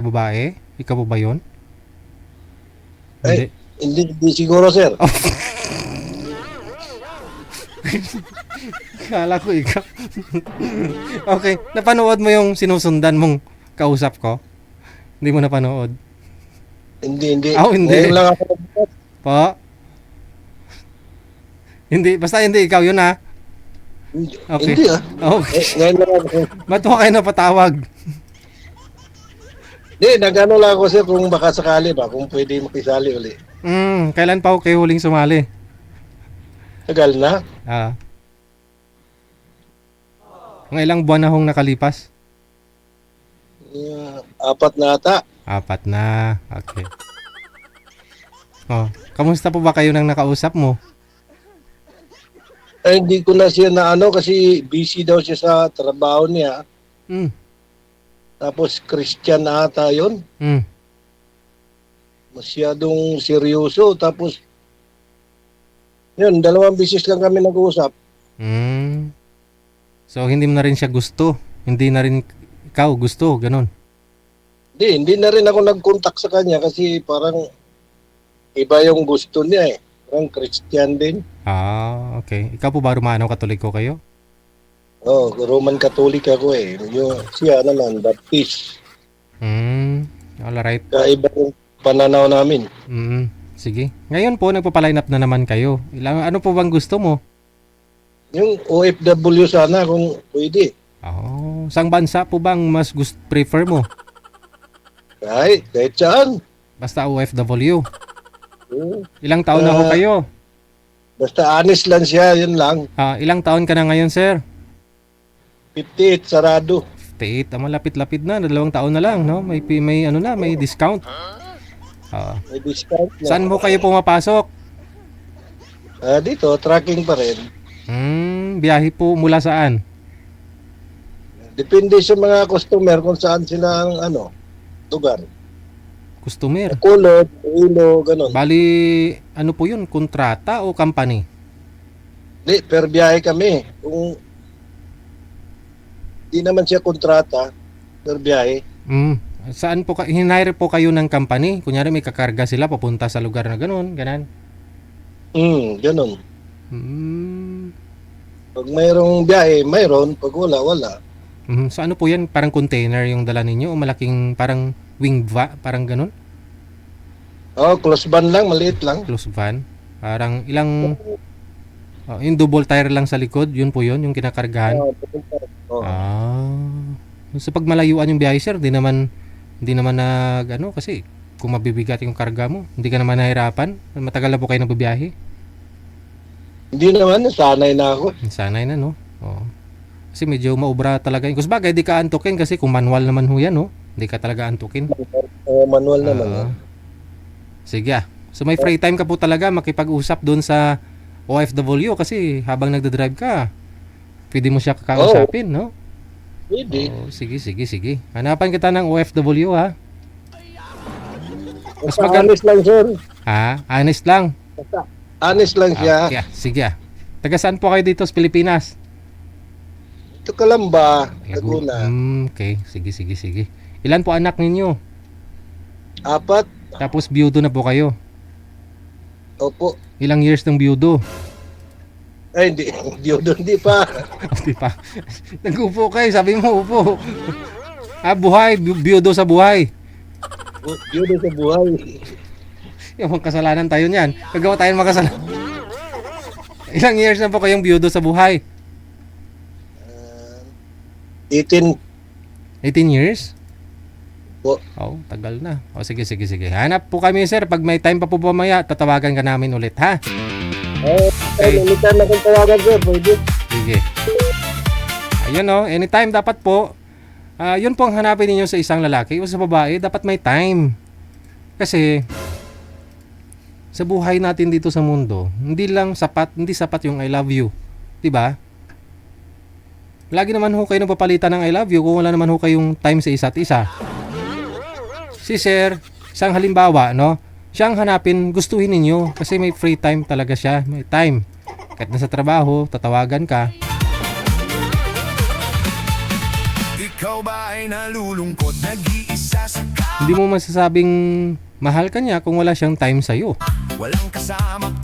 Babae? Ikaw po ba yun? Ay, Hindi. hindi siguro, sir. Kala ko ikaw. Okay. Napanood mo yung sinusundan mong kausap ko? Hindi mo napanood? Hindi. Hindi. Ngayon lang ako nagbukas. Po? Hindi. Basta hindi ikaw yun ha. Okay. Hindi ah. Okay. Ngayon lang ako. Ba't mo kayo napatawag? Hindi, nag-ano lang ako, sir, kung baka sakali ba, kung pwede makisali uli. Kailan pa ako kayo huling sumali? Tagal na. Mga ilang buwan na hong nakalipas? 4 na ata. 4 na. Okay. Kamusta po ba kayo nang nakausap mo? Ay, hindi ko na siya na ano kasi busy daw siya sa trabaho niya. Hmm. Tapos Christian na ata yun. Hmm. Masyadong seryoso. Tapos, yun, 2 beses lang kami nag-uusap. Hmm. So, hindi mo na rin siya gusto? Hindi na rin ikaw gusto? Ganon? Hindi na rin ako nag-contact sa kanya kasi parang iba yung gusto niya eh. Parang Christian din. Okay. Ikaw po ba Romano Katoliko kayo? Oh, Roman Catholic ako eh. Yung siya naman, Baptist. Alright. Kaiba yung pananaw namin. Sige. Ngayon po, nagpapaline up na naman kayo. Ano po bang gusto mo? Yung OFW sana kung pwede. Saang bansa po bang mas prefer mo? Kahit saan. Basta OFW. Oo. Ilang taon na ho kayo? Basta honest lang siya, yun lang. Ilang taon ka na ngayon, sir? 58, sarado. 58. Malapit-lapit na. 2 taon na lang, no? May may discount. May discount na. Saan mo kayo pumapasok? Dito, tracking pa rin. Biyahe po mula saan? Depende sa mga customer kung saan sila ang lugar. Customer. Kulot, Ilo, ganun. Bali, ano po yun? Kontrata o company? Di, per biyahe kami. Kung di naman siya kontrata, per biyahe. Saan po hinire po kayo ng company? Kunyari may kakarga sila papunta sa lugar na ganun, ganan. Ganun. Hmm. Pag mayroong biyahe, mayroon. Pag wala, wala. So ano po yan? Parang container yung dala ninyo o malaking parang wing parang ganun? Close van lang, maliit lang. Close van? Parang ilang yung double tire lang sa likod, yun po yun, yung kinakargahan. So pag malayuan yung biyahe, sir, di naman kasi kung mabibigat yung karga mo, hindi ka naman nahirapan. Matagal na po kayo nagbibiyahe. Hindi naman, sanay na ako. Sanay na, no? Kasi medyo maubra talaga yun. Kasi bagay, di ka antukin kasi kung manual naman ho yan, no? Hindi ka talaga antukin. Manual naman. Sige. So may free time ka po talaga makipag-usap doon sa OFW kasi habang nagdadrive ka, pwede mo siya kakausapin, no? Pwede. Sige. Hanapan kita ng OFW, ha? Mas Honest lang, sir. Honest lang. Honest lang siya. Sige. Taga saan po kayo dito sa Pilipinas? Ito Kalamba, Laguna. Okay. Sige. Ilan po anak ninyo? 4. Tapos biyudo na po kayo? Opo. Ilang years ng biyudo? Ay, hindi pa. Hindi pa. Nag-upo kayo, sabi mo upo. Buhay, biyudo sa buhay. Biyudo sa buhay. Yung kasalanan tayo niyan. Gagawa tayong makasalanan. Ilang years na po kayong biyudo sa buhay? 18 years? po. Tagal na. Sige. Hanap po kami, sir. Pag may time pa po mamaya, tatawagan ka namin ulit, ha? Okay. Anytime na kung tawagan, sir, pwede. Sige. Ayun, anytime dapat po. Yun po ang hanapin ninyo sa isang lalaki o sa babae. Dapat may time. Kasi, sa buhay natin dito sa mundo, hindi sapat yung I love you. Diba? Lagi naman ho kayo nagpapalitan ng I love you kung wala naman ho kayong time sa isa't isa. Si sir, isang halimbawa, no? Siyang hanapin, gustuhin ninyo kasi may free time talaga siya. May time. Kahit nasa trabaho, tatawagan ka. Ikaw ba ay nalulungkot, nag-iisa sa Hindi mo masasabing mahal ka niya kung wala siyang time sa'yo. Walang kasama